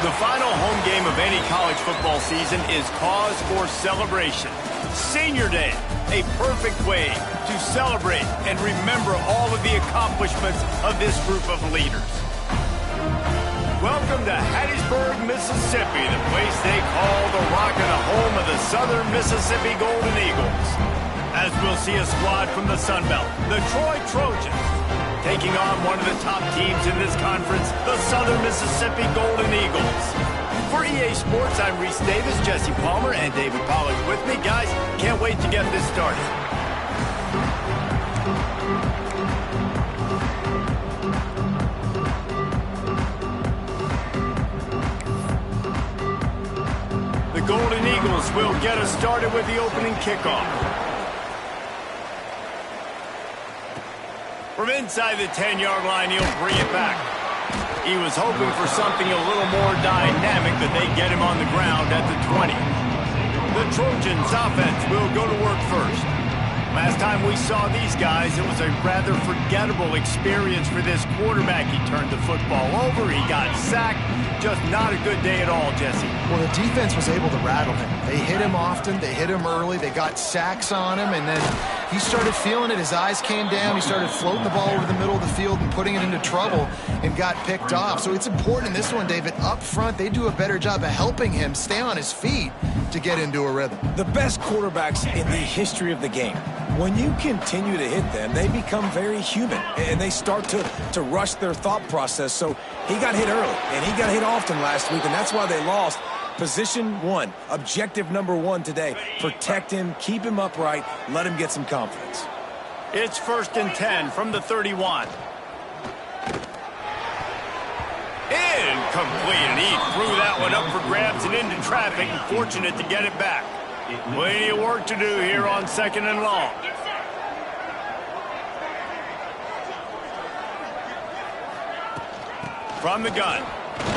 The final home game of any college football season is cause for celebration. Senior Day, a perfect way to celebrate and remember all of the accomplishments of this group of leaders. Welcome to Hattiesburg, Mississippi, the place they call the Rock and the home of the Southern Mississippi Golden Eagles. As we'll see a squad from the Sun Belt, the Troy Trojans, taking on one of the top teams in this conference, the Southern Mississippi Golden Eagles. For EA Sports, I'm Reese Davis, Jesse Palmer, and David Pollack with me. Guys, can't wait to get this started. The Golden Eagles will get us started with the opening kickoff. From inside the 10-yard line, he'll bring it back. He was hoping for something a little more dynamic, but they get him on the ground at the 20. The Trojans offense will go to work first. Last time we saw these guys, it was a rather forgettable experience for this quarterback. He turned the football over, he got sacked. Just not a good day at all, Jesse. Well, the defense was able to rattle him. They hit him often, they hit him early, they got sacks on him, and then he started feeling it. His eyes came down, he started floating the ball over the middle of the field and putting it into trouble and got picked off. So it's important in this one, David, up front, they do a better job of helping him stay on his feet to get into a rhythm. The best quarterbacks in the history of the game, when you continue to hit them, they become very human, and they start to rush their thought process. So he got hit early, and he got hit often last week, and that's why they lost. Position one, objective number one today. Protect him, keep him upright, let him get some confidence. It's 1st and 10 from the 31. Incomplete, and he threw that one up for grabs and into traffic, and fortunate to get it back. Plenty of work to do here on 2nd and long. From the gun,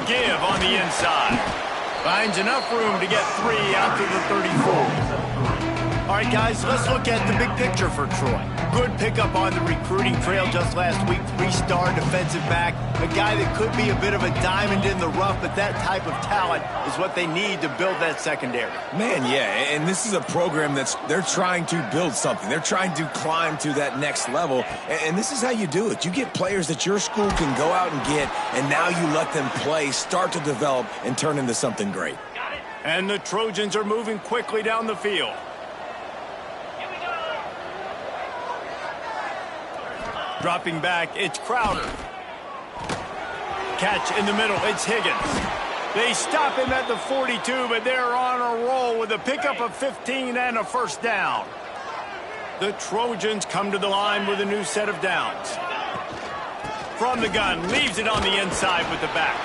give on the inside. Finds enough room to get 3 out to the 34. All right, guys, let's look at the big picture for Troy. Good pickup on the recruiting trail just last week. 3-star defensive back. A guy that could be a bit of a diamond in the rough, but that type of talent is what they need to build that secondary. Man, yeah, and this is a program they're trying to build something. They're trying to climb to that next level, and this is how you do it. You get players that your school can go out and get, and now you let them play, start to develop, and turn into something great. And the Trojans are moving quickly down the field. Dropping back, it's Crowder. Catch in the middle, it's Higgins. They stop him at the 42, but they're on a roll with a pickup of 15 and a 1st down. The Trojans come to the line with a new set of downs. From the gun, leaves it on the inside with the back.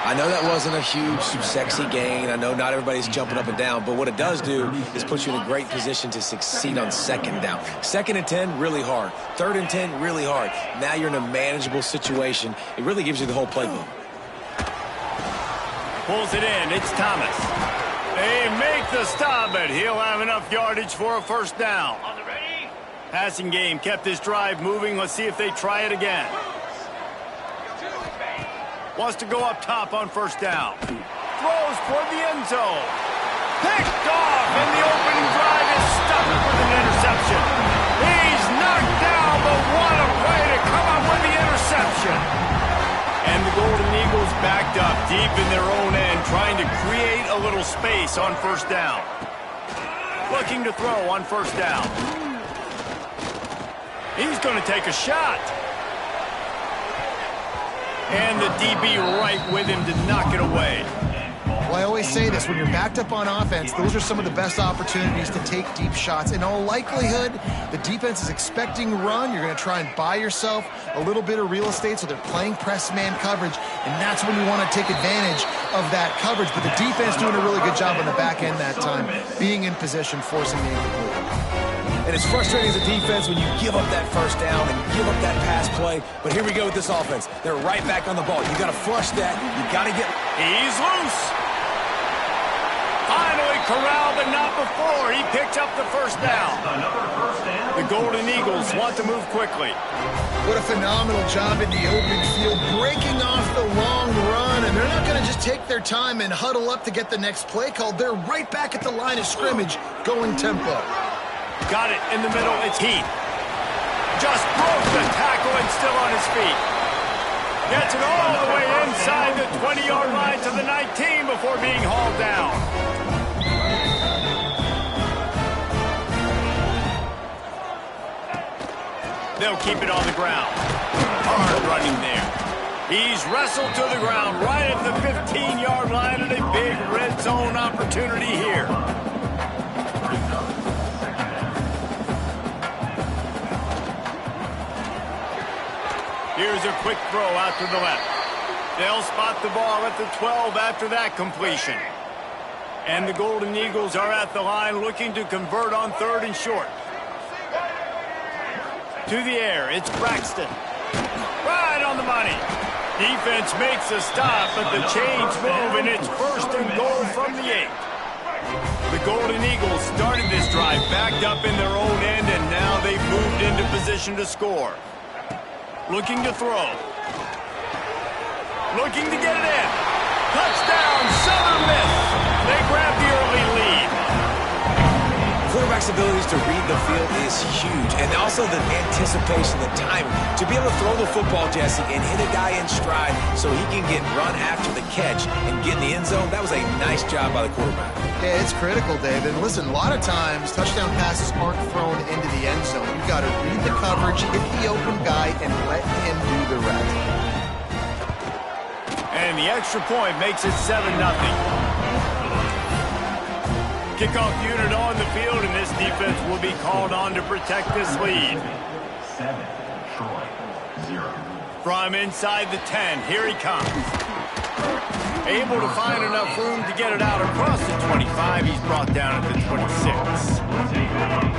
I know that wasn't a huge, sexy gain. I know not everybody's jumping up and down, but what it does do is put you in a great position to succeed on 2nd down. 2nd and 10, really hard. 3rd and 10, really hard. Now you're in a manageable situation. It really gives you the whole playbook. Pulls it in, it's Thomas. They make the stop, but he'll have enough yardage for a 1st down. Passing game kept this drive moving. Let's see if they try it again. Wants to go up top on 1st down. Throws toward the end zone. Picked off, and the opening drive is stuck with an interception. He's knocked down, but what a play to come up with the interception. And the Golden Eagles backed up deep in their own end, trying to create a little space on 1st down. Looking to throw on 1st down. He's going to take a shot. And the DB right with him to knock it away. Well, I always say this, when you're backed up on offense, those are some of the best opportunities to take deep shots. In all likelihood, the defense is expecting run. You're going to try and buy yourself a little bit of real estate, so they're playing press man coverage, and that's when you want to take advantage of that coverage. But the defense doing a really good job on the back end that time, being in position, forcing the incomplete. And it's frustrating as a defense when you give up that 1st down and give up that pass play. But here we go with this offense. They're right back on the ball. You got to flush that. You got to get... He's loose. Finally corralled, but not before. He picked up the 1st down. Another 1st down. The Golden Eagles want to move quickly. What a phenomenal job in the open field, breaking off the long run, and they're not going to just take their time and huddle up to get the next play called. They're right back at the line of scrimmage, going tempo. Got it in the middle. It's Heath. Just broke the tackle and still on his feet. Gets it all the way inside the 20-yard line to the 19 before being hauled down. They'll keep it on the ground. Hard running there. He's wrestled to the ground right at the 15-yard line and a big red zone opportunity here. Here's a quick throw out to the left. They'll spot the ball at the 12 after that completion. And the Golden Eagles are at the line looking to convert on 3rd and short. To the air, it's Braxton. Right on the money. Defense makes a stop, but the chains move, and it's 1st and goal from the 8. The Golden Eagles started this drive backed up in their own end, and now they've moved into position to score. Looking to throw. Looking to get it in. Touchdown, Southern Miss. They grab the early lead. Quarterback's abilities to read the field is huge, and also the anticipation, the timing. To be able to throw the football, Jesse, and hit a guy in stride so he can get run after the catch and get in the end zone, that was a nice job by the quarterback. Yeah, it's critical, David. Listen, a lot of times touchdown passes aren't thrown into the end zone. You've got to read the coverage, hit the open guy, and let him do the rest. And the extra point makes it 7-0. Kickoff unit on the field, and this defense will be called on to protect this lead. 7, Troy, 0. From inside the 10, here he comes. Able to find enough room to get it out across the 25. He's brought down at the 26.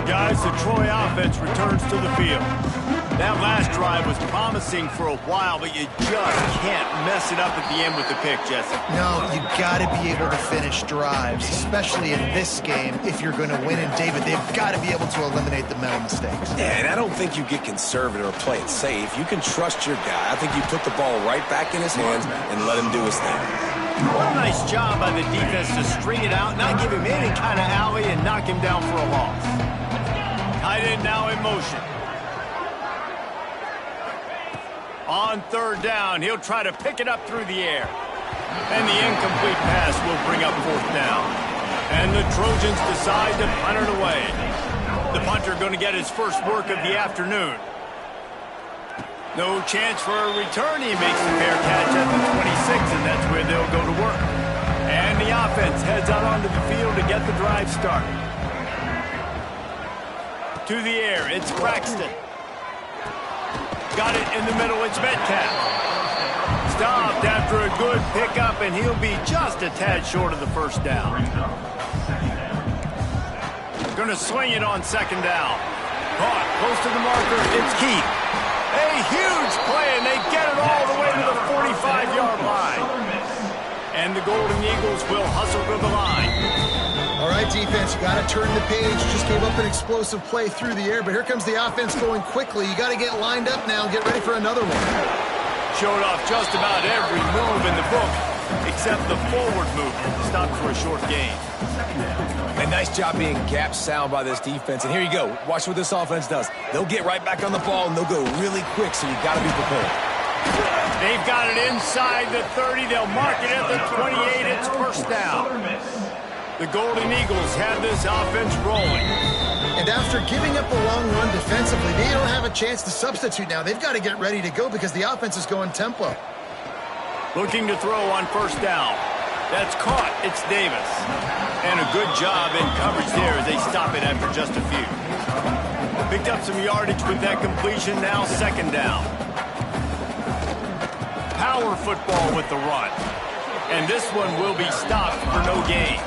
Guys, the Troy offense returns to the field. That last drive was promising for a while, but you just can't mess it up at the end with the pick, Jesse. No, you got to be able to finish drives, especially in this game if you're going to win. And David, they've got to be able to eliminate the mental mistakes. Yeah, and I don't think you get conservative or play it safe. You can trust your guy. I think you put the ball right back in his hands and let him do his thing. What a nice job by the defense to string it out, not give him any kind of alley, and knock him down for a loss. Tight end now in motion. On 3rd down, he'll try to pick it up through the air. And the incomplete pass will bring up 4th down. And the Trojans decide to punt it away. The punter going to get his first work of the afternoon. No chance for a return. He makes the fair catch at the 26, and that's where they'll go to work. And the offense heads out onto the field to get the drive started. To the air, it's Braxton. Got it in the middle, it's Metcalf. Stopped after a good pickup, and he'll be just a tad short of the 1st down. Going to swing it on 2nd down. Caught close to the marker, it's Keith. A huge play, and they get it all the way to the 45-yard line. And the Golden Eagles will hustle to the line. All right, defense, you got to turn the page. Just gave up an explosive play through the air, but here comes the offense going quickly. You got to get lined up now and get ready for another one. Showed off just about every move in the book, except the forward move. Stopped for a short gain. A nice job being gap sound by this defense. And here you go. Watch what this offense does. They'll get right back on the ball, and they'll go really quick, so you got to be prepared. They've got it inside the 30. They'll mark it at the 28. It's 1st down. The Golden Eagles have this offense rolling. And after giving up a long run defensively, they don't have a chance to substitute now. They've got to get ready to go because the offense is going tempo. Looking to throw on 1st down. That's caught. It's Davis. And a good job in coverage there as they stop it after just a few. Picked up some yardage with that completion. Now 2nd down. Power football with the run. And this one will be stopped for no gain.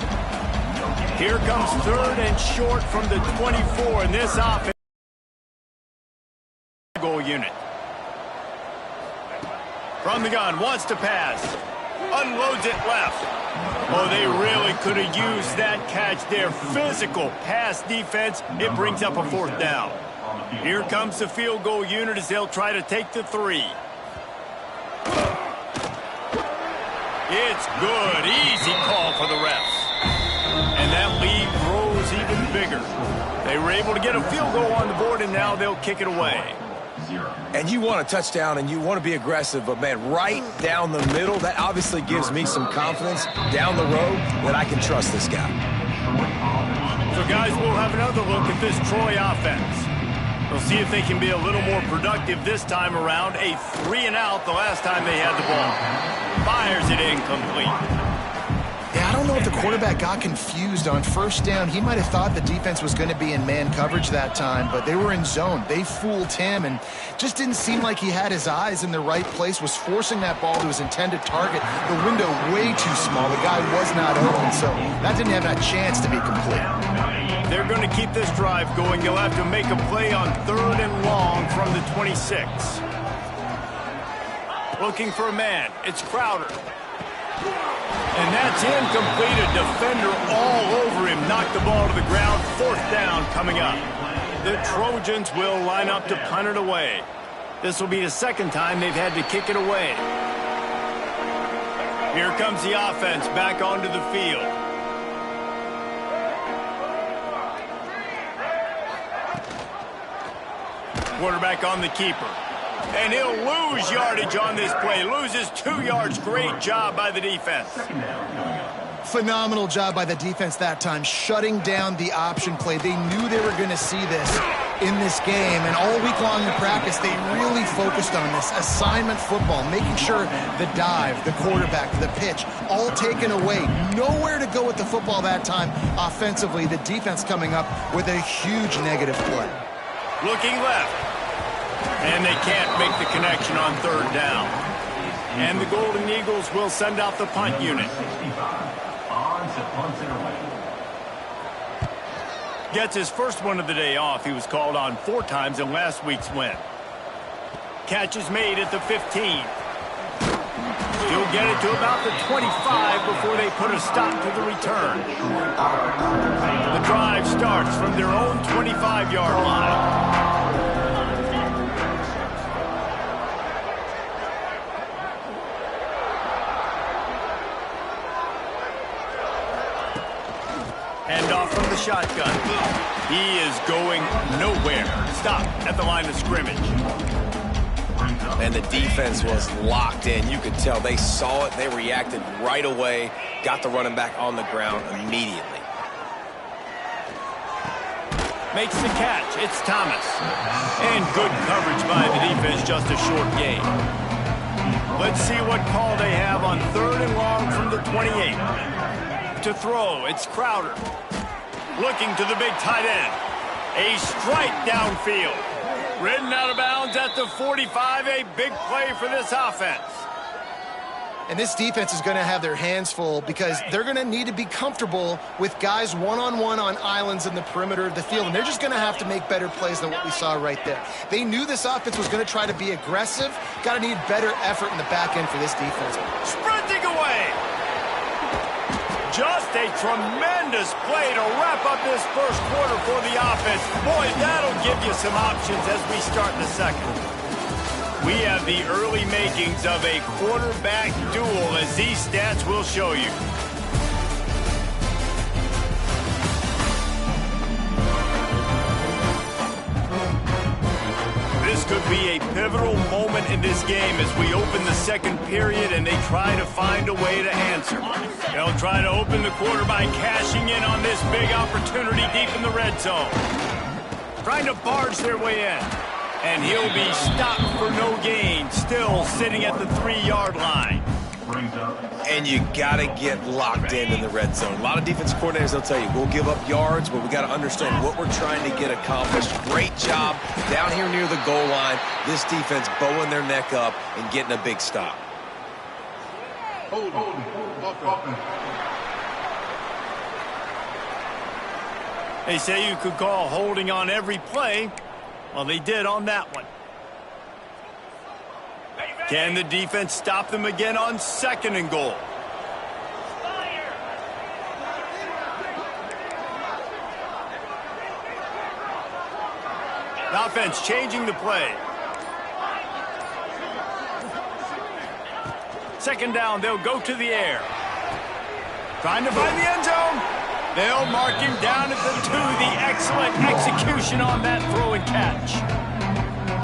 Here comes 3rd and short from the 24, and this offense goal unit. From the gun, wants to pass. Unloads it left. Oh, they really could have used that catch there. Physical pass defense. It brings up a 4th down. on the field. Here comes the field goal unit as they'll try to take the 3. It's good. Easy call for the refs. And that lead grows even bigger. They were able to get a field goal on the board, and now they'll kick it away. 0. And you want a touchdown, and you want to be aggressive, but, man, right down the middle, that obviously gives me some confidence down the road that I can trust this guy. So, guys, we'll have another look at this Troy offense. We'll see if they can be a little more productive this time around. A 3-and-out the last time they had the ball. Fires it incomplete. Yeah, I don't know if the quarterback got confused on first down. He might have thought the defense was going to be in man coverage that time, but they were in zone. They fooled him and just didn't seem like he had his eyes in the right place, was forcing that ball to his intended target. The window way too small. The guy was not open, so that didn't have a chance to be complete. They're going to keep this drive going. They'll have to make a play on 3rd and long from the 26. Looking for a man. It's Crowder. And that's incomplete. A defender all over him. Knocked the ball to the ground. 4th down coming up. The Trojans will line up to punt it away. This will be the 2nd time they've had to kick it away. Here comes the offense back onto the field. Quarterback on the keeper. And he'll lose yardage on this play. Loses 2 yards. Great job by the defense. Phenomenal job by the defense that time, shutting down the option play. They knew they were going to see this in this game, and all week long in practice, they really focused on this assignment football, making sure the dive, the quarterback, the pitch, all taken away. Nowhere to go with the football that time offensively. The defense coming up with a huge negative play. Looking left. And they can't make the connection on 3rd down. And the Golden Eagles will send out the punt unit. Gets his first one of the day off. He was called on 4 times in last week's win. Catch is made at the 15. He'll get it to about the 25 before they put a stop to the return. The drive starts from their own 25-yard line. Hand off from the shotgun. He is going nowhere. Stop at the line of scrimmage. And the defense was locked in. You could tell they saw it. They reacted right away. Got the running back on the ground immediately. Makes the catch. It's Thomas. And good coverage by the defense. Just a short gain. Let's see what call they have on 3rd and long from the 28. To throw, it's Crowder. Looking to the big tight end. A strike downfield. Ridden out of bounds at the 45. A big play for this offense. And this defense is going to have their hands full because they're going to need to be comfortable with guys one-on-one on islands in the perimeter of the field. And they're just going to have to make better plays than what we saw right there. They knew this offense was going to try to be aggressive. Got to need better effort in the back end for this defense. Sprinting away. Just a tremendous play to wrap up this first quarter for the offense. Boy, that'll give you some options as we start the 2nd. We have the early makings of a quarterback duel, as these stats will show you. This could be a pivotal moment in this game as we open the 2nd period and they try to find a way to answer. They'll try to open the quarter by cashing in on this big opportunity deep in the red zone. Trying to barge their way in. And he'll be stopped for no gain, still sitting at the 3-yard line. And you got to get locked in the red zone. A lot of defense coordinators, they'll tell you, we'll give up yards, but we got to understand what we're trying to get accomplished. Great job down here near the goal line. This defense bowing their neck up and getting a big stop. They say you could call holding on every play. Well, they did on that one. Can the defense stop them again on 2nd and goal? The offense changing the play. Second down, they'll go to the air. Trying to find the end zone. They'll mark him down at the 2. The excellent execution on that throw and catch.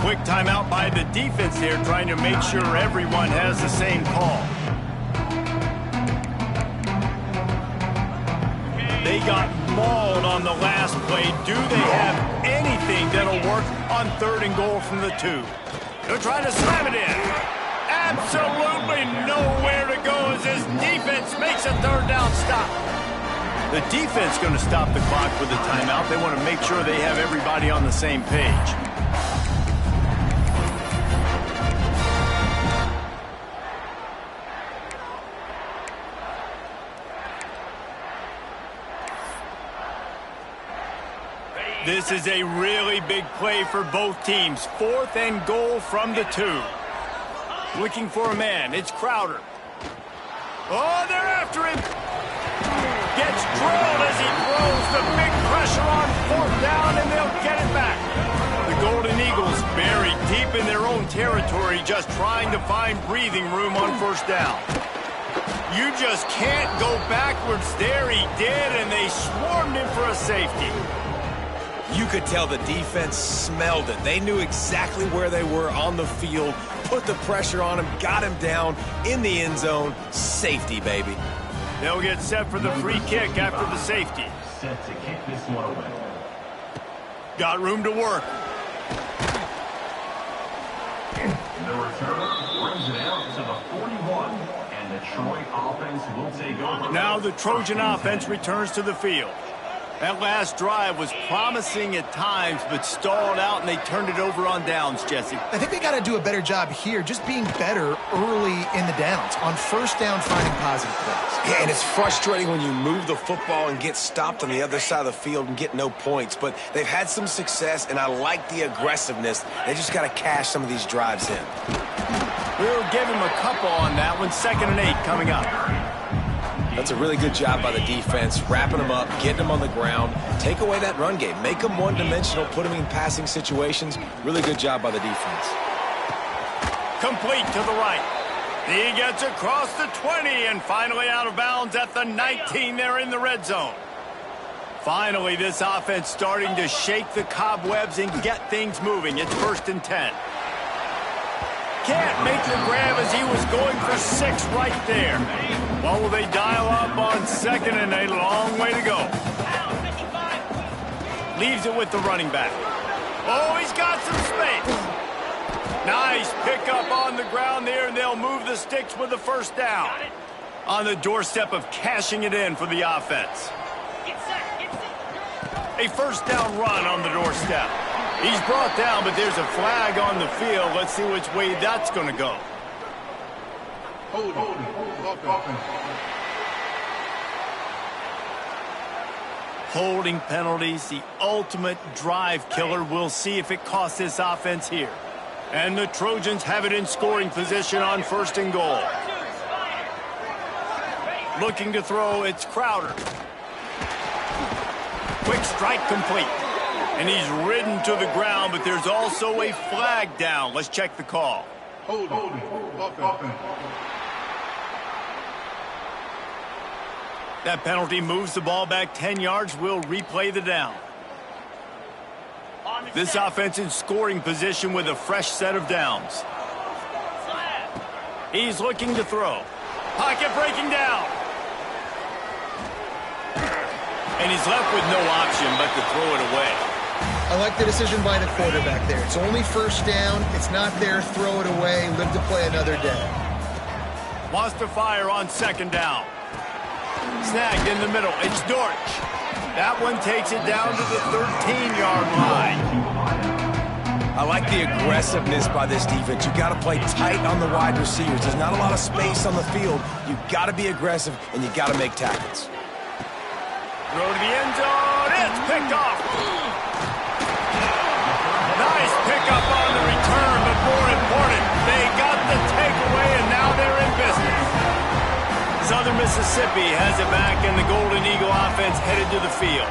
Quick timeout by the defense there, trying to make sure everyone has the same call. They got mauled on the last play. Do they have anything that'll work on 3rd and goal from the 2? They're trying to slam it in. Absolutely nowhere to go as his defense makes a 3rd down stop. The defense going to stop the clock with a timeout. They want to make sure they have everybody on the same page. This is a really big play for both teams. 4th and goal from the 2. Looking for a man. It's Crowder. Oh, they're after him. Gets drilled as he throws. The big pressure on 4th down, and they'll get it back. The Golden Eagles buried deep in their own territory, just trying to find breathing room on 1st down. You just can't go backwards there. He did, and they swarmed him for a safety. You could tell the defense smelled it. They knew exactly where they were on the field, put the pressure on him, got him down in the end zone. Safety, baby. They'll get set for the free kick after the safety. Set to kick this one away. Got room to work. The return brings it out to the 41, and the Troy offense will take over. Now the Trojan offense returns to the field. That last drive was promising at times, but stalled out, and they turned it over on downs, Jesse. I think they got to do a better job here, just being better early in the downs. On 1st down, finding positive plays. Yeah, and it's frustrating when you move the football and get stopped on the other side of the field and get no points. But they've had some success, and I like the aggressiveness. They just got to cash some of these drives in. We'll give him a couple on that one. 2nd and 8 coming up. That's a really good job by the defense, wrapping them up, getting them on the ground. Take away that run game. Make them one-dimensional, put them in passing situations. Really good job by the defense. Complete to the right. He gets across the 20 and finally out of bounds at the 19 there in the red zone. Finally, this offense starting to shake the cobwebs and get things moving. It's 1st and 10. Can't make the grab as he was going for 6 right there. Well, will they dial up on 2nd and 8? Long way to go. Leaves it with the running back. Oh, he's got some space. Nice pickup on the ground there, and they'll move the sticks with the 1st down. On the doorstep of cashing it in for the offense. A 1st down run on the doorstep. He's brought down, but there's a flag on the field. Let's see which way that's going to go. Holding penalties, the ultimate drive killer. We'll see if it costs this offense here. And the Trojans have it in scoring position on 1st and goal. Looking to throw, it's Crowder. Quick strike complete. And he's ridden to the ground, but there's also a flag down. Let's check the call. That penalty moves the ball back 10 yards. We'll replay the down. This offense in scoring position with a fresh set of downs. He's looking to throw. Pocket breaking down. And he's left with no option but to throw it away. I like the decision by the quarterback there. It's only 1st down. It's not there. Throw it away. Live to play another day. Wants to fire on 2nd down. Snagged in the middle. It's Dortch. That one takes it down to the 13-yard line. I like the aggressiveness by this defense. You got to play tight on the wide receivers. There's not a lot of space on the field. You got to be aggressive, and you got to make tackles. Throw to the end zone. It's picked off. Nice pickup on the return, but more important, they got the takeaway, and now they're in business. Southern Mississippi has it back, and the Golden Eagle offense headed to the field.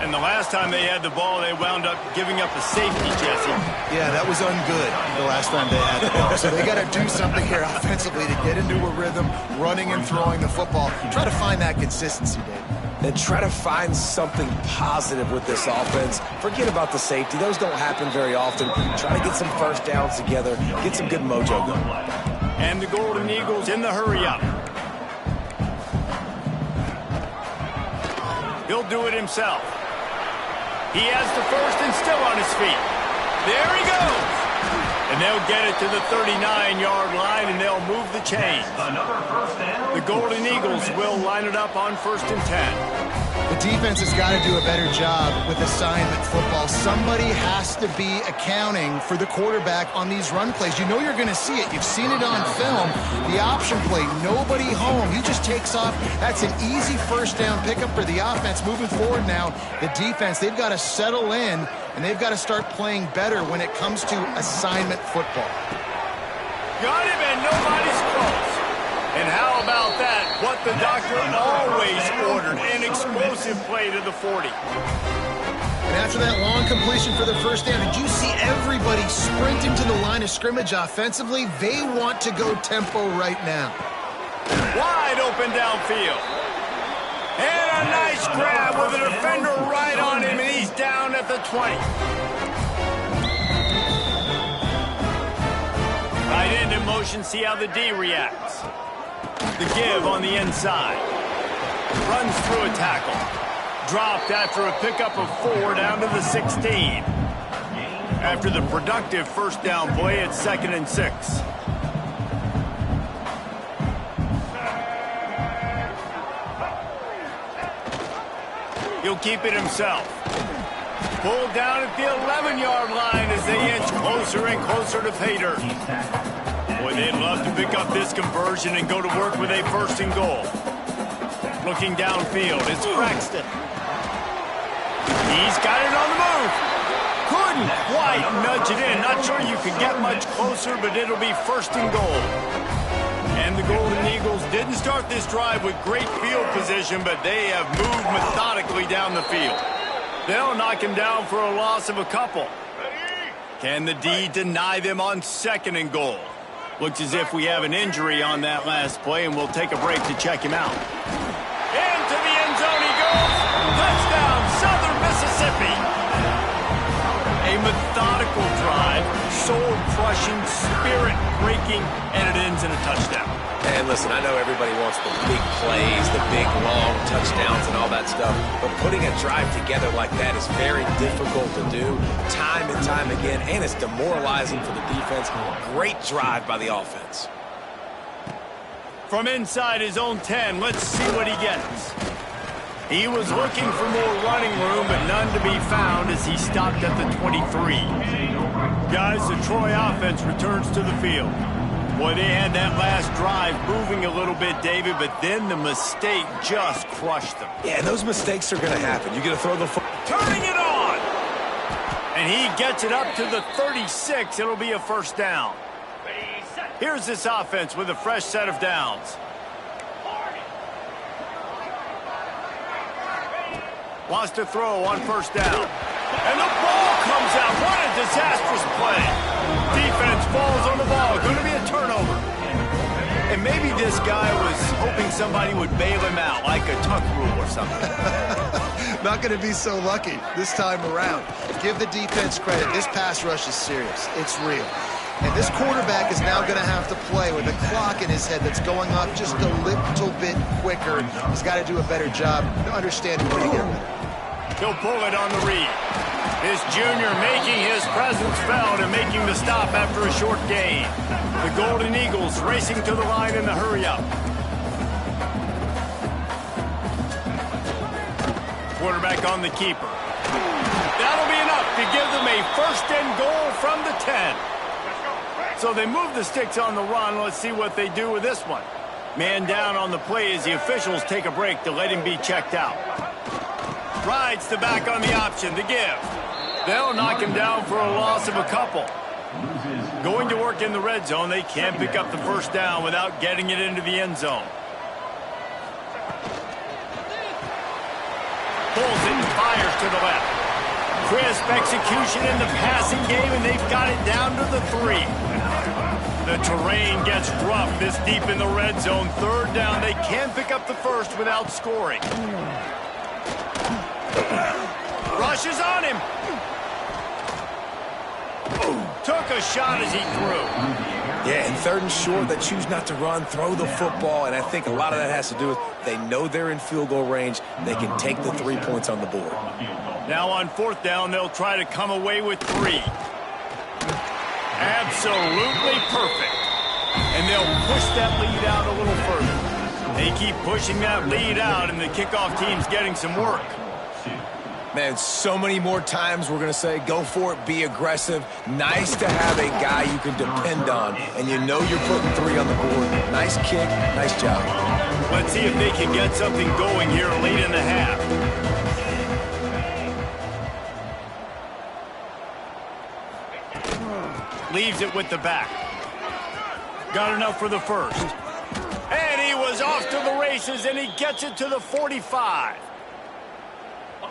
And the last time they had the ball, they wound up giving up a safety, Jesse. Yeah, that was ungood the last time they had the ball. So they got to do something here offensively to get into a rhythm, running and throwing the football. Try to find that consistency, Dave. And try to find something positive with this offense. Forget about the safety. Those don't happen very often. Try to get some first downs together, get some good mojo going. And the Golden Eagles in the hurry-up. He'll do it himself. He has the first and still on his feet. There he goes. And they'll get it to the 39-yard line, and they'll move the chains. The Golden Eagles will line it up on 1st and 10. The defense has got to do a better job with assignment football. Somebody has to be accounting for the quarterback on these run plays. You know you're going to see it. You've seen it on film. The option play, nobody home. He just takes off. That's an easy first down pickup for the offense. Moving forward now, the defense, they've got to settle in, and they've got to start playing better when it comes to assignment football. Got him, and nobody's close. And how about that? What the doctor always ordered, an explosive play to the 40. And after that long completion for the first down, did you see everybody sprinting to the line of scrimmage offensively? They want to go tempo right now. Wide open downfield. And a nice grab with a defender right on him, and he's down at the 20. Right end in motion, see how the D reacts. The give on the inside. Runs through a tackle. Dropped after a pickup of 4 down to the 16. After the productive first down play, it's 2nd and 6. He'll keep it himself. Pulled down at the 11-yard line as they inch closer and closer to pay dirt. Boy, they'd love to pick up this conversion and go to work with a 1st and goal. Looking downfield, it's Braxton. He's got it on the move. Couldn't quite nudge it in. Not sure you could get much closer, but it'll be 1st and goal. And the Golden Eagles didn't start this drive with great field position, but they have moved methodically down the field. They'll knock him down for a loss of a couple. Can the D deny them on 2nd and goal? Looks as if we have an injury on that last play, and we'll take a break to check him out. Into the end zone he goes. Touchdown, Southern Mississippi. A methodical drive, soul-crushing, spirit-breaking, and it ends in a touchdown. And listen, I know everybody wants the big plays, the big, long touchdowns and all that stuff, but putting a drive together like that is very difficult to do time and time again, and it's demoralizing for the defense. Great drive by the offense. From inside his own 10, let's see what he gets. He was looking for more running room, but none to be found as he stopped at the 23. Guys, the Troy offense returns to the field. Boy, they had that last drive moving a little bit, David, but then the mistake just crushed them. Yeah, those mistakes are going to happen. You're going to throw the football. Turning it on! And he gets it up to the 36. It'll be a 1st down. Here's this offense with a fresh set of downs. Wants to throw on 1st down. And the ball comes out. What a disastrous play. Defense falls on the ball. Going to be a turnover. And maybe this guy was hoping somebody would bail him out, like a tuck rule or something. Not going to be so lucky this time around. Give the defense credit. This pass rush is serious. It's real. And this quarterback is now going to have to play with a clock in his head that's going up just a little bit quicker. He's got to do a better job understanding where to get with it. He'll pull it on the read. This junior making his presence felt and making the stop after a short gain. The Golden Eagles racing to the line in the hurry-up. Quarterback on the keeper. That'll be enough to give them a 1st and goal from the 10. So they move the sticks on the run. Let's see what they do with this one. Man down on the play as the officials take a break to let him be checked out. Rides the back on the option, the give. They'll knock him down for a loss of a couple. Going to work in the red zone, they can't pick up the 1st down without getting it into the end zone. Pulls it fires to the left. Crisp execution in the passing game, and they've got it down to the 3. The terrain gets rough this deep in the red zone. Third down, they can pick up the first without scoring. Rushes on him. Took a shot as he threw. Yeah, and third and short, they choose not to run, throw the football, and I think a lot of that has to do with they know they're in field goal range. They can take the 3 points on the board. Now on fourth down, they'll try to come away with 3. Absolutely perfect. And they'll push that lead out a little further. They keep pushing that lead out, and the kickoff team's getting some work. Man, so many more times we're going to say, go for it, be aggressive. Nice to have a guy you can depend on, and you know you're putting 3 on the board. Nice kick, nice job. Let's see if they can get something going here late in the half. Leaves it with the back. Got enough for the first. And he was off to the races, and he gets it to the 45.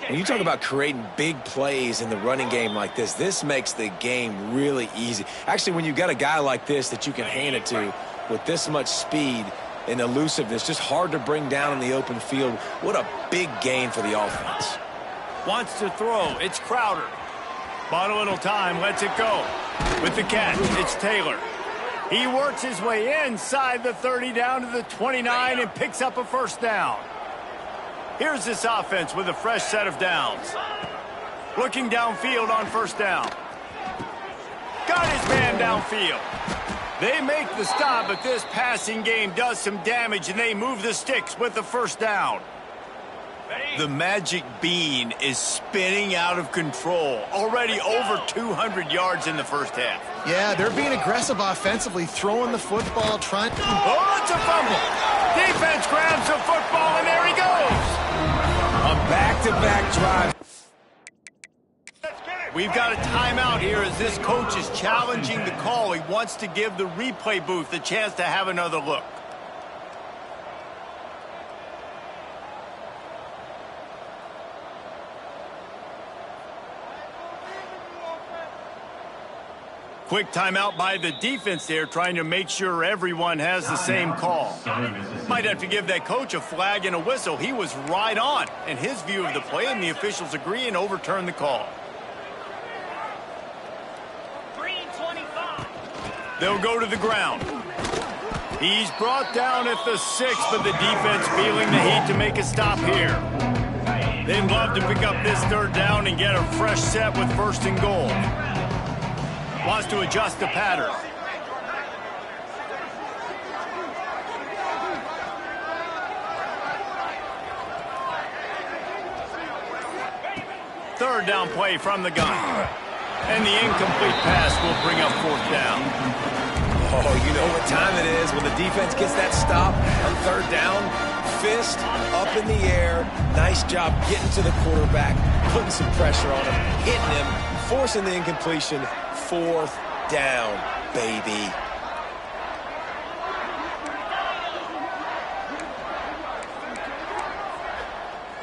When you talk about creating big plays in the running game like this makes the game really easy. Actually, when you got a guy like this that you can hand it to with this much speed and elusiveness, just hard to bring down in the open field, what a big gain for the offense. Wants to throw. It's Crowder. Bought a little time, lets it go. With the catch, it's Taylor. He works his way inside the 30 down to the 29 and picks up a first down. Here's this offense with a fresh set of downs. Looking downfield on first down. Got his man downfield. They make the stop, but this passing game does some damage, and they move the sticks with the first down. The magic bean is spinning out of control. Already over 200 yards in the first half. Yeah, they're being aggressive offensively, throwing the football, trying... Oh, it's a fumble. Defense grabs the football, and there he goes. A back-to-back drive. We've got a timeout here as this coach is challenging the call. He wants to give the replay booth a chance to have another look. Quick timeout by the defense there, trying to make sure everyone has the same call. Might have to give that coach a flag and a whistle. He was right on in his view of the play, and the officials agree and overturn the call. They'll go to the ground. He's brought down at the 6, but the defense feeling the heat to make a stop here. They'd love to pick up this third down and get a fresh set with first and goal. Wants to adjust the pattern. Third down play from the gun. And the incomplete pass will bring up fourth down. Oh, you know what time it is when the defense gets that stop on third down. Fist up in the air. Nice job getting to the quarterback, putting some pressure on him, hitting him, forcing the incompletion. Fourth down, baby.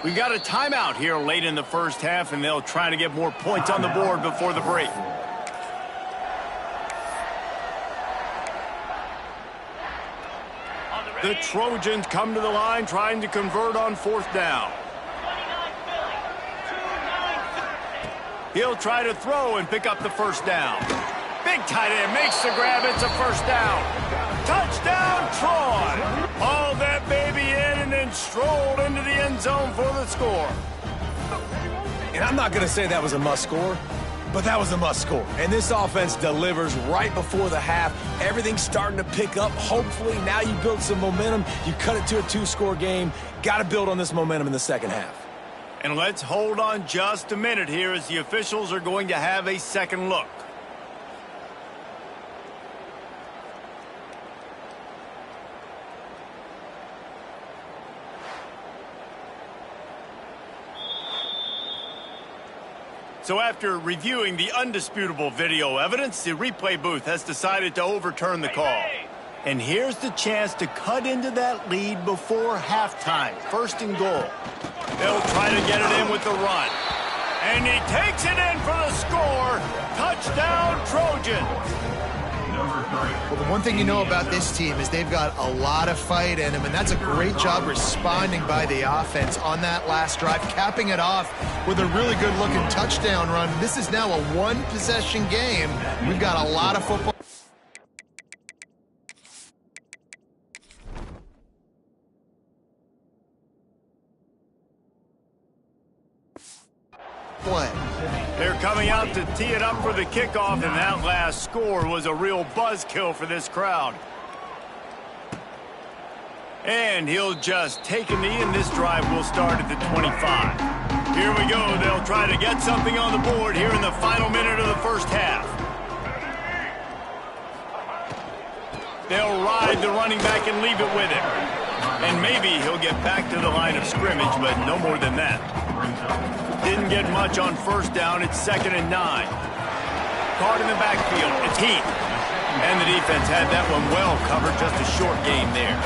We got a timeout here late in the first half, and they'll try to get more points on the board before the break. The Trojans come to the line trying to convert on fourth down. He'll try to throw and pick up the first down. Big tight end makes the grab. It's a first down. Touchdown, Troy. Hauled that baby in and then strolled into the end zone for the score. And I'm not going to say that was a must score, but that was a must score. And this offense delivers right before the half. Everything's starting to pick up. Hopefully now you build some momentum. You cut it to a 2-score game. Got to build on this momentum in the second half. And let's hold on just a minute here as the officials are going to have a second look. So after reviewing the undisputable video evidence, the replay booth has decided to overturn the call. And here's the chance to cut into that lead before halftime. First and goal. They'll try to get it in with the run. And he takes it in for the score. Touchdown, Trojans. Well, the one thing you know about this team is they've got a lot of fight in them, and that's a great job responding by the offense on that last drive, capping it off with a really good-looking touchdown run. This is now a one-possession game. We've got a lot of football. Play. They're coming out to tee it up for the kickoff, and that last score was a real buzzkill for this crowd. And he'll just take a knee, and this drive will start at the 25. Here we go. They'll try to get something on the board here in the final minute of the first half. They'll ride the running back and leave it with him. And maybe he'll get back to the line of scrimmage, but no more than that. Didn't get much on first down. It's 2nd and 9. Caught in the backfield. It's Heath. And the defense had that one well covered. Just a short game there.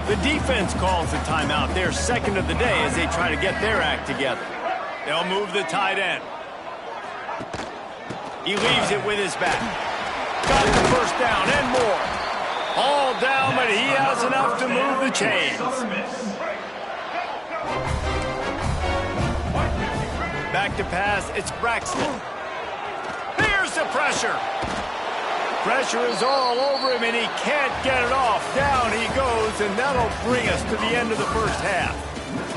The defense calls the timeout. They're second of the day as they try to get their act together. They'll move the tight end. He leaves it with his back. Got the first down and more. All down, but he has enough to move the chains. Back to pass, it's Braxton. Here's the pressure. Pressure is all over him, and he can't get it off. Down he goes, and that'll bring us to the end of the first half.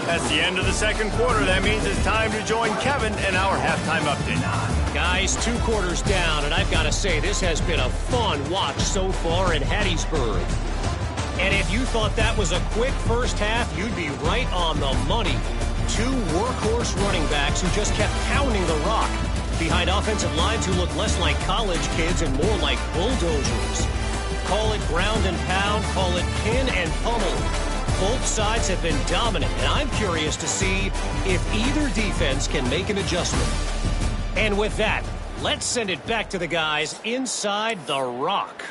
That's the end of the second quarter. That means it's time to join Kevin in our halftime update. Guys, 2 quarters down, and I've got to say, this has been a fun watch so far in Hattiesburg. And if you thought that was a quick first half, you'd be right on the money. 2 workhorse running backs who just kept pounding the rock behind offensive lines who look less like college kids and more like bulldozers. Call it ground and pound, call it pin and pummel. Both sides have been dominant, and I'm curious to see if either defense can make an adjustment. And with that, let's send it back to the guys inside the rock.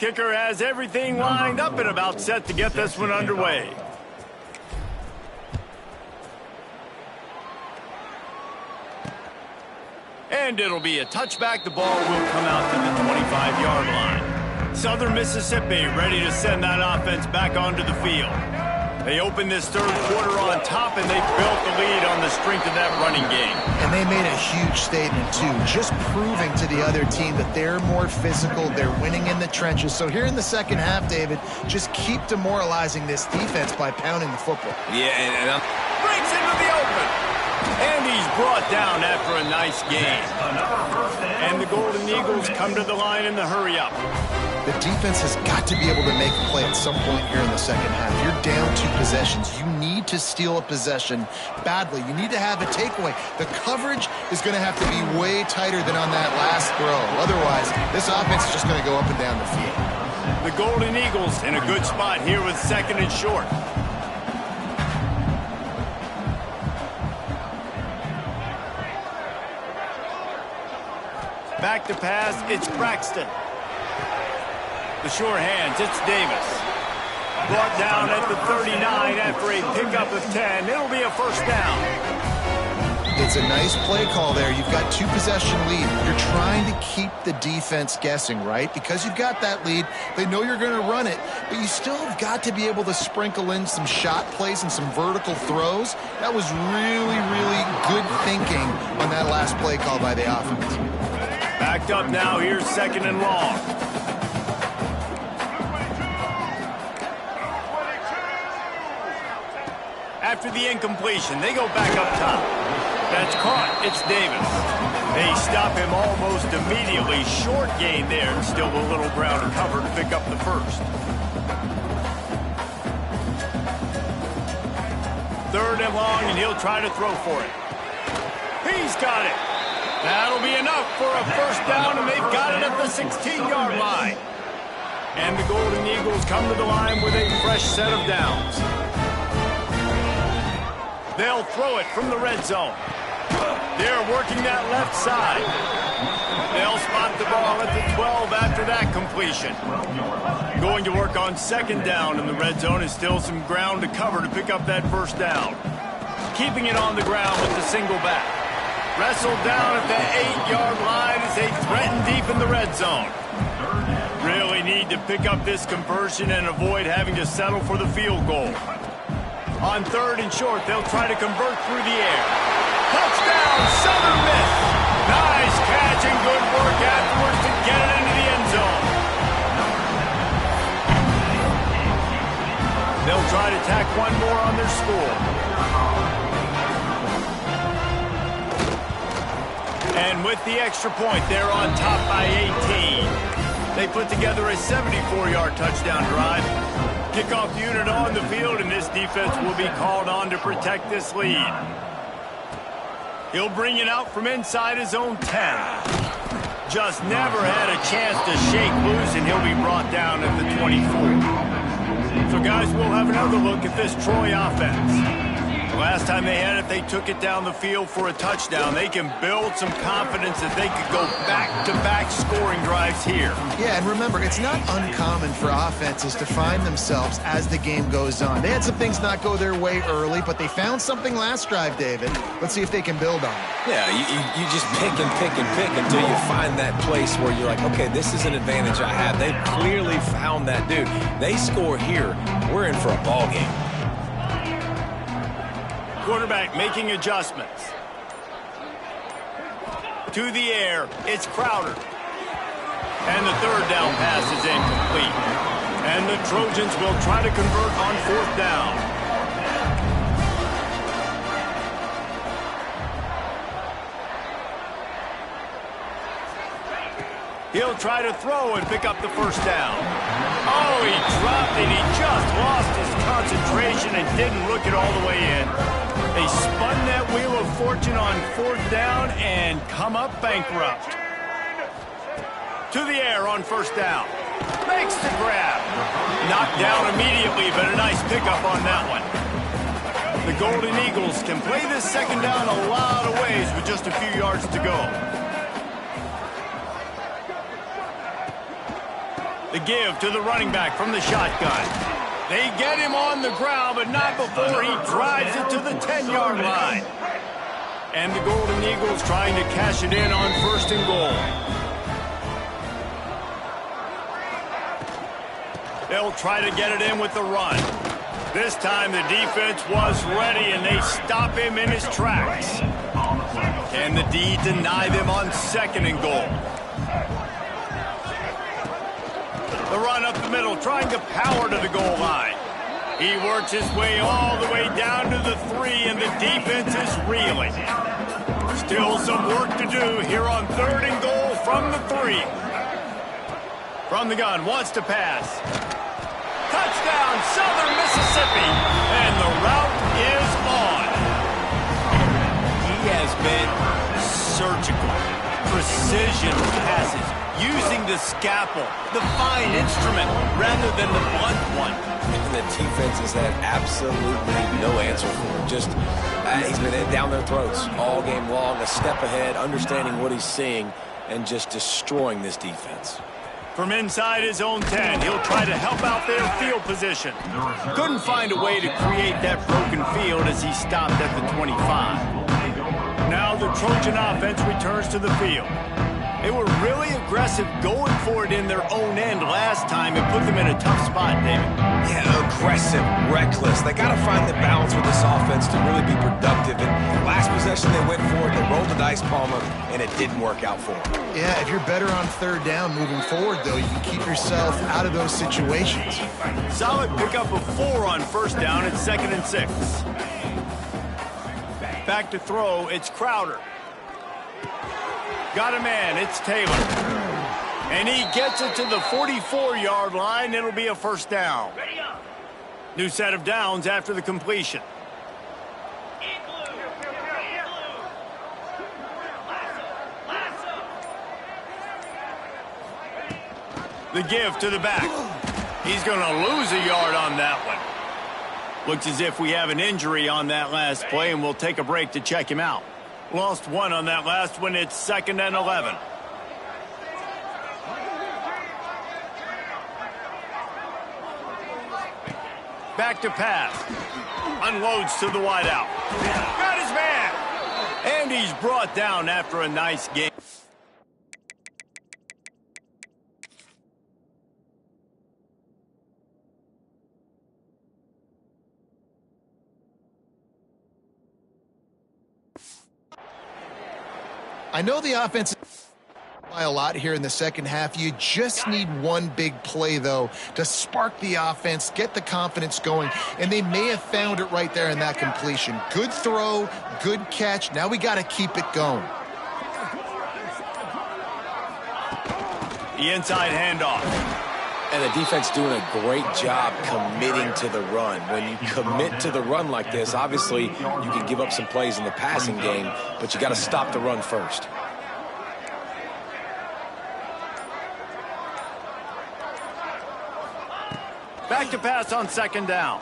Kicker has everything lined up and about set to get this one underway. And it'll be a touchback. The ball will come out to the 25-yard line. Southern Mississippi ready to send that offense back onto the field. They opened this third quarter on top, and they built the lead on the strength of that running game. And they made a huge statement, too, just proving to the other team that they're more physical, they're winning in the trenches. So here in the second half, David, just keep demoralizing this defense by pounding the football. Yeah, and Breaks into the open. And he's brought down after a nice game. And the Golden Eagles come to the line in the hurry-up. The defense has got to be able to make a play at some point here in the second half. You're down 2 possessions. You need to steal a possession badly. You need to have a takeaway. The coverage is going to have to be way tighter than on that last throw. Otherwise, this offense is just going to go up and down the field. The Golden Eagles in a good spot here with 2nd and short. Back to pass, it's Braxton. The sure hands, it's Davis. Brought down at the 39 after a pickup of 10. It'll be a first down. It's a nice play call there. You've got 2 possession lead. You're trying to keep the defense guessing, right? Because you've got that lead. They know you're going to run it, but you still have got to be able to sprinkle in some shot plays and some vertical throws. That was really, really good thinking on that last play call by the offense. Backed up now, here's 2nd and long. After the incompletion, they go back up top. That's caught. It's Davis. They stop him almost immediately. Short gain there. Still a little ground to cover to pick up the first. 3rd and long, and he'll try to throw for it. He's got it. That'll be enough for a first down, and they've got it at the 16-yard line. And the Golden Eagles come to the line with a fresh set of downs. They'll throw it from the red zone. They're working that left side. They'll spot the ball at the 12 after that completion. Going to work on 2nd down in the red zone is still some ground to cover to pick up that first down. keeping it on the ground with the single back. Wrestled down at the 8-yard line as they threaten deep in the red zone. Really need to pick up this conversion and avoid having to settle for the field goal. On 3rd and short, they'll try to convert through the air. Touchdown, Southern Miss. Nice catch and good work afterwards to get it into the end zone. They'll try to tack one more on their score. And with the extra point, they're on top by 18. They put together a 74-yard touchdown drive. Kickoff unit on the field, and this defense will be called on to protect this lead. He'll bring it out from inside his own 10. Just never had a chance to shake loose, and he'll be brought down at the 24. So, guys, we'll have another look at this Troy offense. Last time they had it, they took it down the field for a touchdown. They can build some confidence that they could go back-to-back scoring drives here. Yeah, and remember, it's not uncommon for offenses to find themselves as the game goes on. They had some things not go their way early, but they found something last drive, David. Let's see if they can build on it. Yeah, you just pick and pick and pick until you find that place where you're like, okay, this is an advantage I have. They've clearly found that dude. They score here, we're in for a ball game. Quarterback making adjustments. To the air, it's Crowder. And the 3rd down pass is incomplete. And the Trojans will try to convert on 4th down. He'll try to throw and pick up the 1st down. Oh, he dropped it. He just lost his concentration and didn't look it all the way in. They spun that wheel of fortune on 4th down and come up bankrupt. To the air on 1st down. Makes the grab. Knocked down immediately, but a nice pickup on that one. The Golden Eagles can play this 2nd down a lot of ways with just a few yards to go. The give to the running back from the shotgun. They get him on the ground, but not before he drives it to the 10-yard line. And the Golden Eagles trying to cash it in on 1st and goal. They'll try to get it in with the run. This time the defense was ready, and they stop him in his tracks. Can the D deny them on 2nd and goal? The run up the middle, trying to power to the goal line. He works his way all the way down to the 3, and the defense is reeling. Still some work to do here on 3rd and goal from the 3. From the gun, wants to pass. Touchdown, Southern Mississippi, and the route is on. He has been surgical, precision passes, using the scalpel, the fine instrument, rather than the blunt one. And the defense has had absolutely no answer for him. Just, he's been down their throats all game long, a step ahead, understanding what he's seeing, and just destroying this defense. From inside his own 10, he'll try to help out their field position. Couldn't find a way to create that broken field as he stopped at the 25. Now the Trojan offense returns to the field. They were really aggressive going for it in their own end last time and put them in a tough spot, David. Yeah, aggressive, reckless. They got to find the balance with this offense to really be productive. And last possession they went for it, they rolled the dice, Palmer, and it didn't work out for them. Yeah, if you're better on 3rd down moving forward, though, you can keep yourself out of those situations. Solid pickup of 4 on 1st down at 2nd and 6. Back to throw, it's Crowder. Got a man, it's Taylor. And he gets it to the 44-yard line. It'll be a 1st down. New set of downs after the completion. The give to the back. He's going to lose a yard on that one. Looks as if we have an injury on that last play, and we'll take a break to check him out. Lost 1 on that last one. It's 2nd and 11. Back to pass. Unloads to the wideout. Got his man. And he's brought down after a nice game. I know the offense by a lot here in the second half. You just need one big play, though, to spark the offense, get the confidence going, and they may have found it right there in that completion. Good throw, good catch. Now we got to keep it going. The inside handoff. And the defense doing a great job committing to the run. When you commit to the run like this, obviously you can give up some plays in the passing game, but you got to stop the run first. Back to pass on second down.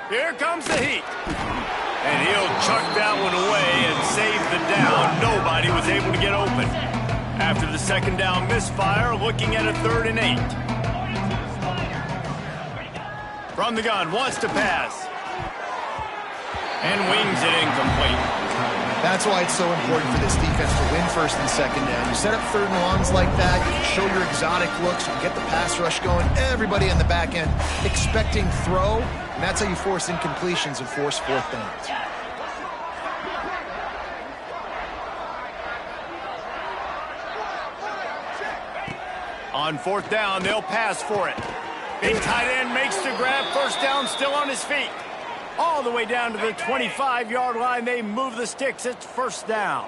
Here comes the heat. And he'll chuck that one away and save the down. Nobody was able to get open. After the second down misfire, looking at a 3rd and 8. From the gun, wants to pass. And wings it incomplete. That's why it's so important for this defense to win 1st and 2nd down. You set up 3rd and longs like that, you show your exotic looks, you get the pass rush going, everybody in the back end expecting throw, and that's how you force incompletions and force 4th downs. On 4th down, they'll pass for it. Big tight end makes the grab. 1st down, still on his feet. All the way down to the 25-yard line. They move the sticks. It's 1st down.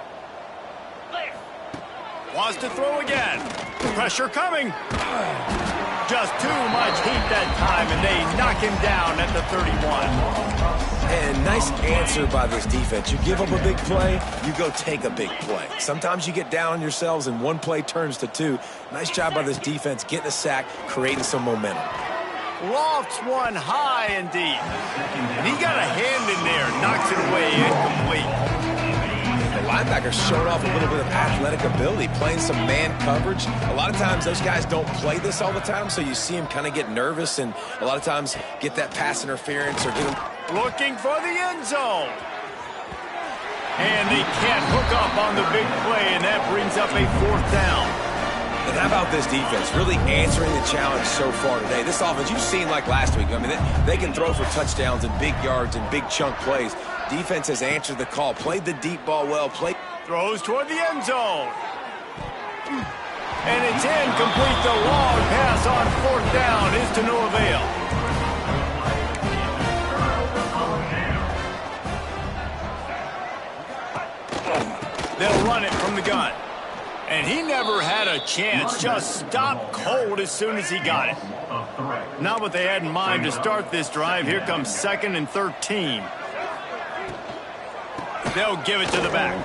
Wants to throw again. Pressure coming. Just too much heat that time, and they knock him down at the 31. And nice answer by this defense. You give up a big play, you go take a big play. Sometimes you get down on yourselves and one play turns to 2. Nice job by this defense getting a sack, creating some momentum. Lofts one high and deep. And he got a hand in there, knocks it away, incomplete. The linebacker showed off a little bit of athletic ability, playing some man coverage. A lot of times those guys don't play this all the time, so you see him kind of get nervous and a lot of times get that pass interference or get him. Looking for the end zone. And they can't hook up on the big play, and that brings up a 4th down. And how about this defense really answering the challenge so far today? This offense, you've seen like last week. I mean, they can throw for touchdowns and big yards and big chunk plays. Defense has answered the call, played the deep ball well, throws toward the end zone. And it's incomplete. The long pass on 4th down is to no avail. They'll run it from the gun. And he never had a chance, just stopped cold as soon as he got it. Not what they had in mind to start this drive. Here comes 2nd and 13. They'll give it to the back.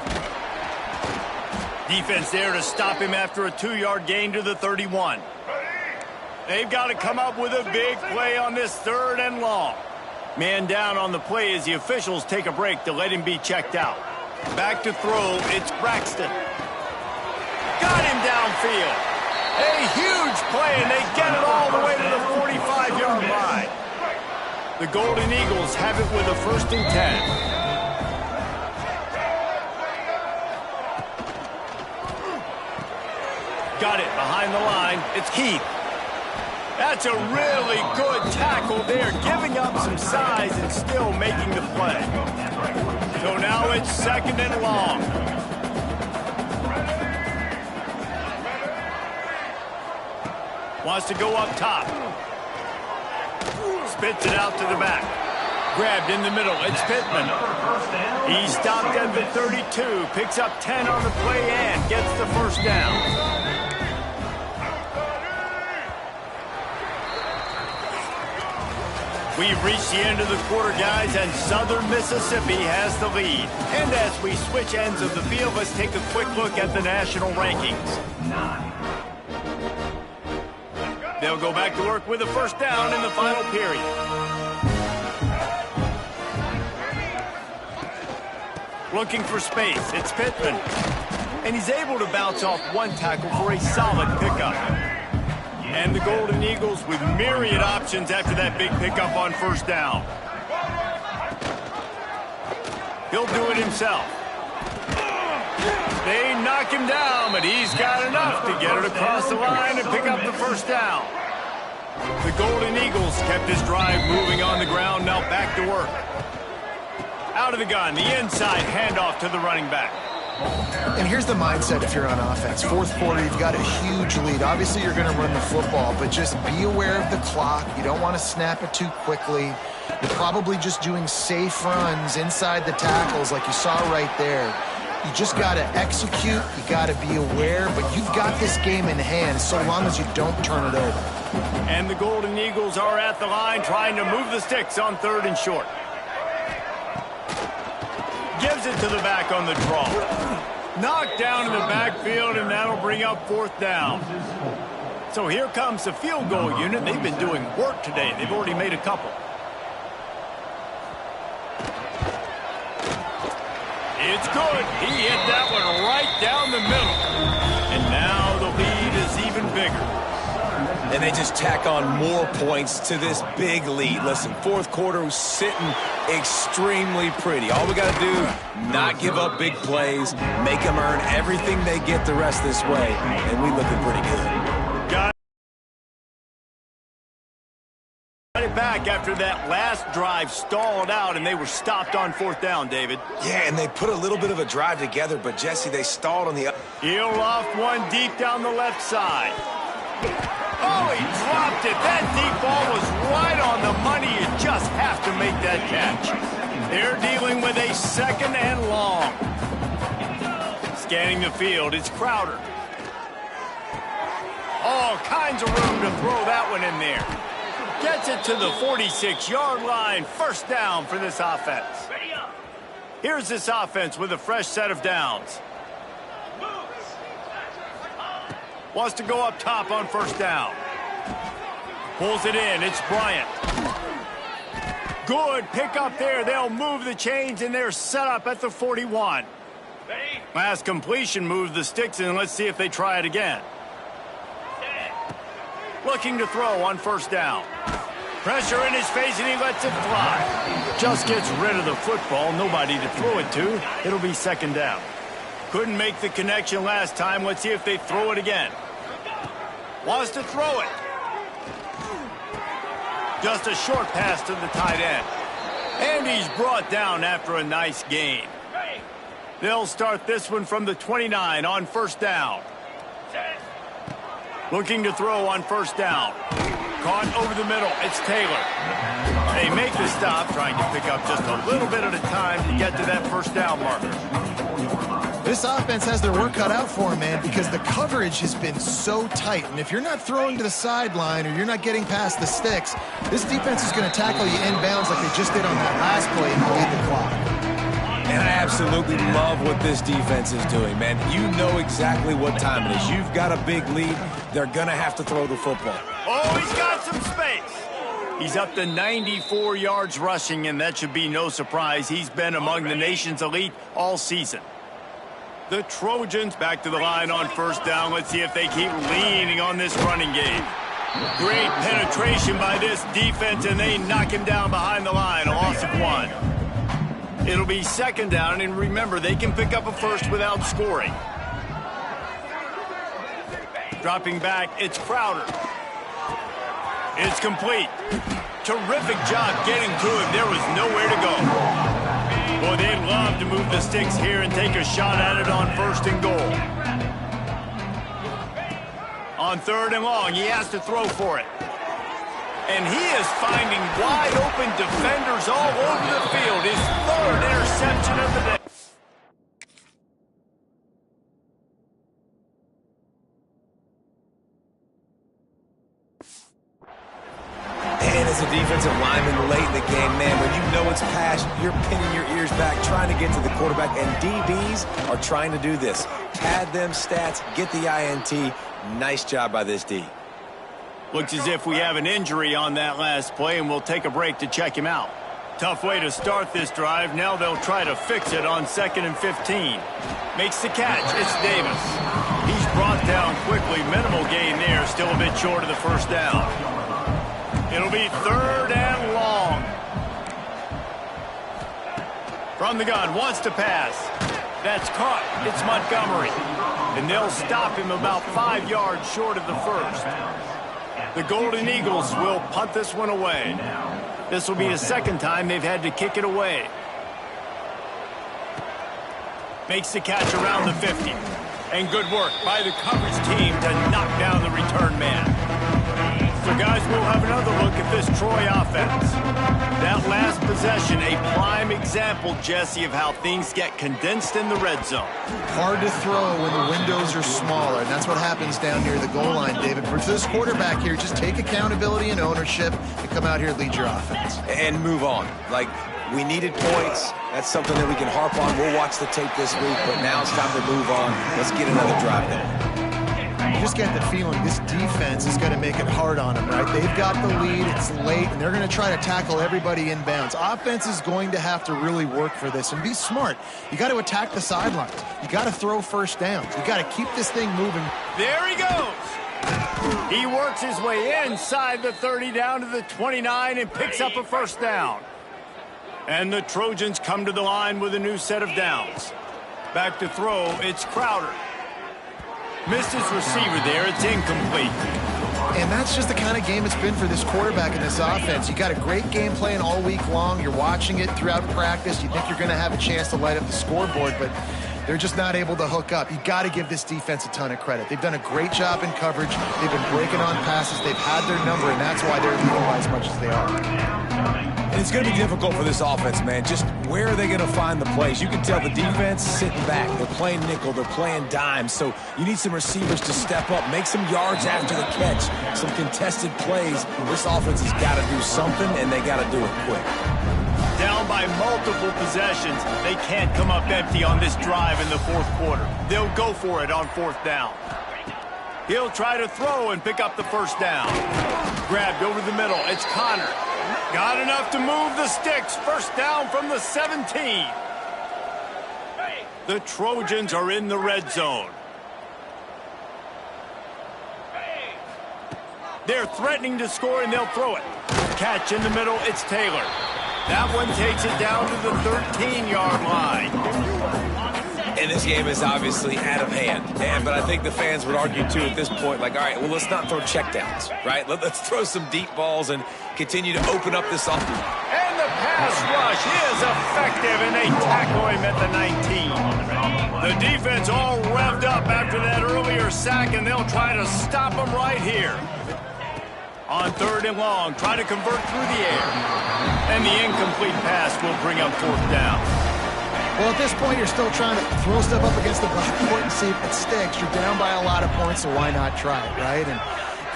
Defense there to stop him after a 2-yard gain to the 31. They've got to come up with a big play on this 3rd and long. Man down on the play as the officials take a break to let him be checked out. Back to throw, it's Braxton. Got him downfield. A huge play, and they get it all the way to the 45-yard line. The Golden Eagles have it with a 1st and 10. Got it behind the line. It's Heath. That's a really good tackle there, giving up some size and still making the play. So now it's 2nd and long. Wants to go up top. Spits it out to the back. Grabbed in the middle. It's Pittman. He stopped at the 32. Picks up 10 on the play and gets the 1st down. We've reached the end of the quarter, guys, and Southern Mississippi has the lead. And as we switch ends of the field, let's take a quick look at the national rankings. They'll go back to work with a 1st down in the final period. Looking for space, it's Pittman. And he's able to bounce off one tackle for a solid pickup. And the Golden Eagles with myriad options after that big pickup on 1st down. He'll do it himself. They knock him down, but he's got enough to get it across the line and pick up the first down. The Golden Eagles kept this drive moving on the ground, now back to work. Out of the gun, the inside handoff to the running back. And here's the mindset if you're on offense. Fourth quarter, you've got a huge lead. Obviously, you're going to run the football, but just be aware of the clock. You don't want to snap it too quickly. You're probably just doing safe runs inside the tackles like you saw right there. You just got to execute. You got to be aware, but you've got this game in hand so long as you don't turn it over. And the Golden Eagles are at the line trying to move the sticks on 3rd and short. Gives it to the back on the draw. Knocked down in the backfield, and that'll bring up 4th down. So here comes the field goal unit. They've been doing work today. They've already made a couple. It's good. He hit that one right down the middle. And now the lead is even bigger. And they just tack on more points to this big lead. Listen, fourth quarter was sitting extremely pretty. All we got to do, not give up big plays, make them earn everything they get the rest this way, and we looking pretty good. Got it back after that last drive stalled out, and they were stopped on 4th down, David. Yeah, and they put a little bit of a drive together, but, Jesse, they stalled on the... He'll off one deep down the left side. Oh, he dropped it. That deep ball was right on the money. You just have to make that catch. They're dealing with a 2nd and long. Scanning the field, it's Crowder. All kinds of room to throw that one in there. Gets it to the 46-yard line. 1st down for this offense. Here's this offense with a fresh set of downs. Wants to go up top on 1st down. Pulls it in. It's Bryant. Good pick up there. They'll move the chains, and they're set up at the 41. Last completion moves the sticks, and let's see if they try it again. Looking to throw on 1st down. Pressure in his face, and he lets it fly. Just gets rid of the football. Nobody to throw it to. It'll be 2nd down. Couldn't make the connection last time. Let's see if they throw it again. Wants to throw it. Just a short pass to the tight end. And he's brought down after a nice gain. They'll start this one from the 29 on 1st down. Looking to throw on 1st down. Caught over the middle. It's Taylor. They make the stop, trying to pick up just a little bit at a time to get to that 1st down marker. This offense has their work cut out for them, man, because the coverage has been so tight. And if you're not throwing to the sideline or you're not getting past the sticks, this defense is going to tackle you inbounds like they just did on that last play and bleed the clock. And I absolutely love what this defense is doing, man. You know exactly what time it is. You've got a big lead. They're going to have to throw the football. Oh, he's got some space. He's up to 94 yards rushing, and that should be no surprise. He's been among the nation's elite all season. The Trojans back to the line on 1st down. Let's see if they keep leaning on this running game. Great penetration by this defense, and they knock him down behind the line. A loss of 1. It'll be 2nd down, and remember, they can pick up a first without scoring. Dropping back, it's Crowder. It's complete. Terrific job getting to him. There was nowhere to go. Boy, they'd love to move the sticks here and take a shot at it on 1st and goal. On 3rd and long, he has to throw for it. And he is finding wide open defenders all over the field. His 3rd interception of the day. And as a defensive lineman late in the game, man, when you know it's pass, you're pinning your ears back, trying to get to the quarterback, and DBs are trying to do this. Pad them stats, get the INT. Nice job by this D. Looks as if we have an injury on that last play, and we'll take a break to check him out. Tough way to start this drive. Now they'll try to fix it on 2nd and 15. Makes the catch. It's Davis. He's brought down quickly. Minimal gain there. Still a bit short of the 1st down. It'll be 3rd and long. From the gun, wants to pass. That's caught. It's Montgomery. And they'll stop him about 5 yards short of the first. The Golden Eagles will punt this one away. This will be the second time they've had to kick it away. Makes the catch around the 50. And good work by the coverage team to knock down the return man. So, guys, we'll have another look at this Troy offense. That last possession, a prime example, Jesse, of how things get condensed in the red zone. Hard to throw when the windows are smaller, and that's what happens down near the goal line, David. For this quarterback here, just take accountability and ownership and come out here and lead your offense. And move on. Like, we needed points. That's something that we can harp on. We'll watch the tape this week, but now it's time to move on. Let's get another drive going. You just get the feeling this defense is going to make it hard on them, right? They've got the lead, it's late, and they're going to try to tackle everybody inbounds. Offense is going to have to really work for this and be smart. You got to attack the sidelines. You got to throw first downs. You got to keep this thing moving. There he goes. He works his way inside the 30 down to the 29 and picks up a first down. And the Trojans come to the line with a new set of downs. Back to throw, it's Crowder. Missed his receiver there, it's incomplete. And that's just the kind of game it's been for this quarterback in this offense. You got a great game plan all week long. You're watching it throughout practice. You think you're going to have a chance to light up the scoreboard, but they're just not able to hook up. You got to give this defense a ton of credit. They've done a great job in coverage. They've been breaking on passes. They've had their number, and that's why they're leading by as much as they are. And it's going to be difficult for this offense, man. Just where are they going to find the plays? You can tell the defense sitting back. They're playing nickel. They're playing dime. So you need some receivers to step up, make some yards after the catch, some contested plays. This offense has got to do something, and they got to do it quick. Down by multiple possessions, they can't come up empty on this drive in the fourth quarter. They'll go for it on fourth down. He'll try to throw and pick up the first down. Grabbed over the middle. It's Connor. Got enough to move the sticks. First down from the 17. The Trojans are in the red zone. They're threatening to score, and they'll throw it. Catch in the middle. It's Taylor. That one takes it down to the 13-yard line. And this game is obviously out of hand. But I think the fans would argue, too, at this point, like, all right, well, let's not throw checkdowns, right? Let's throw some deep balls and continue to open up this offense. And the pass rush is effective, and they tackle him at the 19. The defense all revved up after that earlier sack, and they'll try to stop him right here. On third and long, try to convert through the air. And the incomplete pass will bring up fourth down. Well, at this point, you're still trying to throw stuff up against the blackboard and see if it sticks. You're down by a lot of points, so why not try it, right? And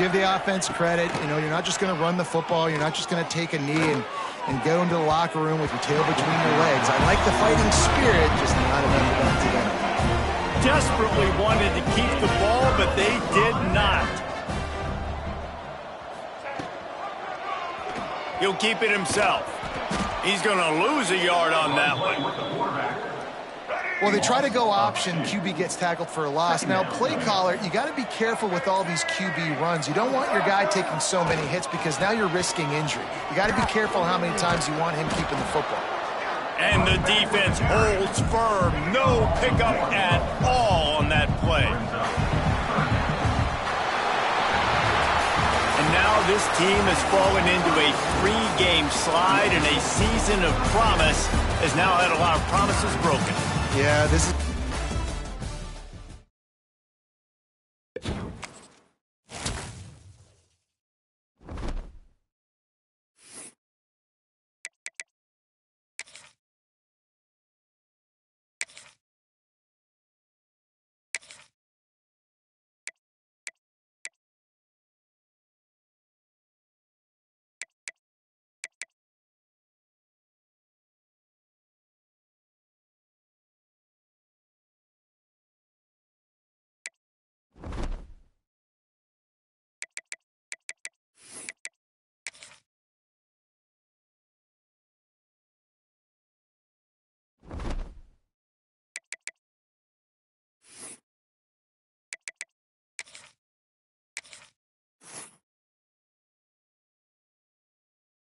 give the offense credit. You know, you're not just going to run the football. You're not just going to take a knee and go into the locker room with your tail between your legs. I like the fighting spirit, just not enough to back together. Desperately wanted to keep the ball, but they did not. He'll keep it himself. He's going to lose a yard on that one. Well, they try to go option. QB gets tackled for a loss. Now, play caller, you got to be careful with all these QB runs. You don't want your guy taking so many hits because now you're risking injury. You got to be careful how many times you want him keeping the football. And the defense holds firm. No pickup at all on that play. And now this team has fallen into a 3-game slide, and a season of promise has now had a lot of promises broken. Yeah, this is